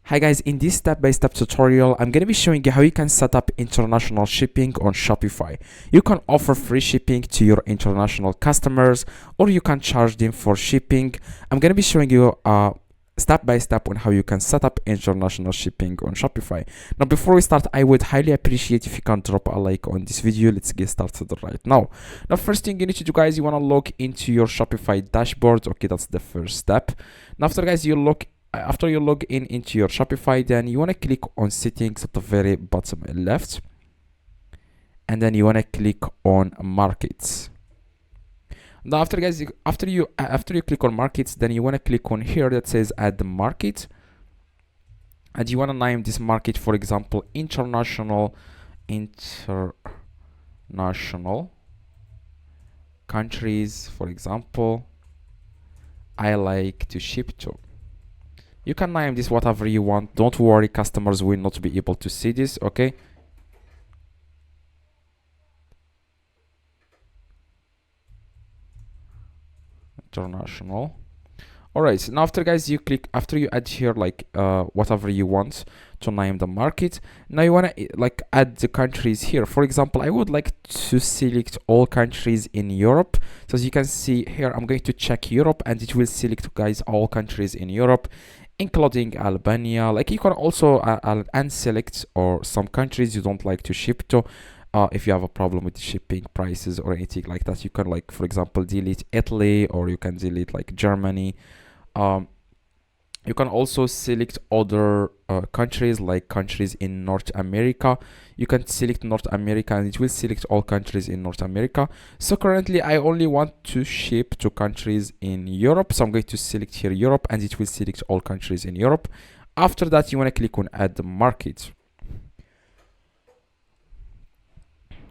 Hi guys, in this step-by-step tutorial, I'm going to be showing you how you can set up international shipping on Shopify. You can offer free shipping to your international customers, or you can charge them for shipping. I'm going to be showing you step-by-step on how you can set up international shipping on Shopify. Now, before we start, I would highly appreciate if you can drop a like on this video. Let's get started right now. Now, first thing you need to do, guys, you want to log into your Shopify dashboard. Okay, that's the first step. Now, after you log in into your Shopify, then you want to click on settings at the very bottom left, and then you want to click on markets. Now after you click on markets, then you want to click on here that says add market, and you want to name this market, for example, international countries. For example, I like to ship to. You can name this whatever you want. Don't worry, customers will not be able to see this. Okay. International. All right. So now after you add here like whatever you want to name the market. Now you want to add the countries here. For example, I would like to select all countries in Europe. So as you can see here, I'm going to check Europe, and it will select, guys, all countries in Europe, including Albania. Like, you can also unselect or some countries you don't like to ship to. If you have a problem with the shipping prices or anything like that, you can, like, for example, delete Italy, or you can delete like Germany. You can also select other countries, like countries in North America. You can select North America, and it will select all countries in North America. So currently I only want to ship to countries in Europe, so I'm going to select here Europe, and it will select all countries in Europe. After that, you want to click on add market.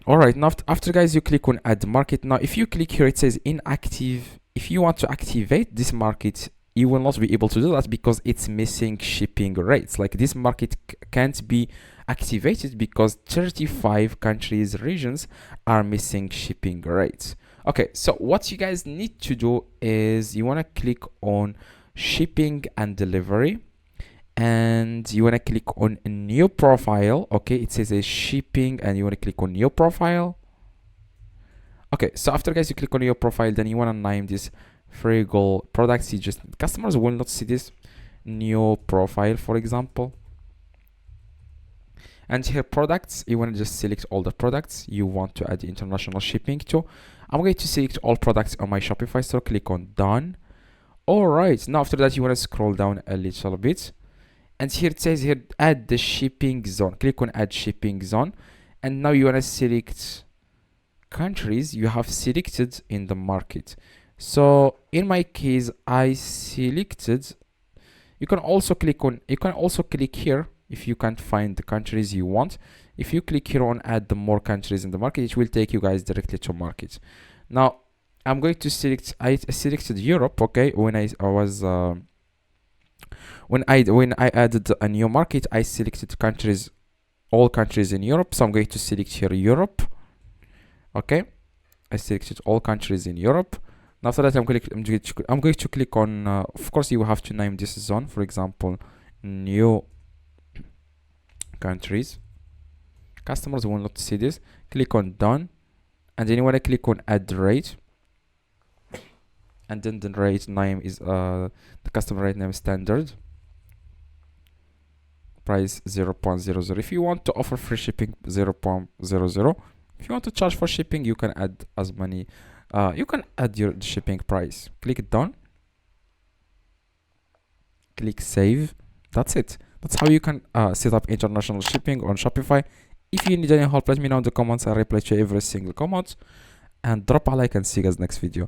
All right, now after, guys, you click on add market. Now if you click here, it says inactive. If you want to activate this market, you will not be able to do that because it's missing shipping rates. Like, this market can't be activated because 35 countries, regions are missing shipping rates. Okay, so what you guys need to do is you want to click on shipping and delivery, and you want to click on a new profile. Okay, it says a shipping, and you want to click on new profile. Okay, so after, guys, you click on your profile, then you want to name this Friggle products. Customers will not see this new profile, for example. And here, products, you want to just select all the products you want to add international shipping to. I'm going to select all products on my Shopify store. Click on done. All right, now after that, you want to scroll down a little bit, and here it says here add the shipping zone. Click on add shipping zone, and now you want to select countries you have selected in the market. So in my case, I selected. You can also click here if you can't find the countries you want. If you click here on add the more countries in the market, it will take you guys directly to market. Now I'm going to select. I selected Europe. Okay, when I added a new market, I selected countries, all countries in Europe. So I'm going to select here Europe. Okay, I selected all countries in Europe. Now after that, I'm going to click on, of course, you have to name this zone, for example, new countries. Customers will not see this. Click on done, and then you want to click on add rate, and then the rate name is the customer rate name standard price 0.00. If you want to offer free shipping, 0.00. If you want to charge for shipping, you can add as many. You can add your shipping price. Click done. Click save. That's it. That's how you can set up international shipping on Shopify. If you need any help, let me know in the comments. I'll reply to every single comment. And drop a like, and see you guys next video.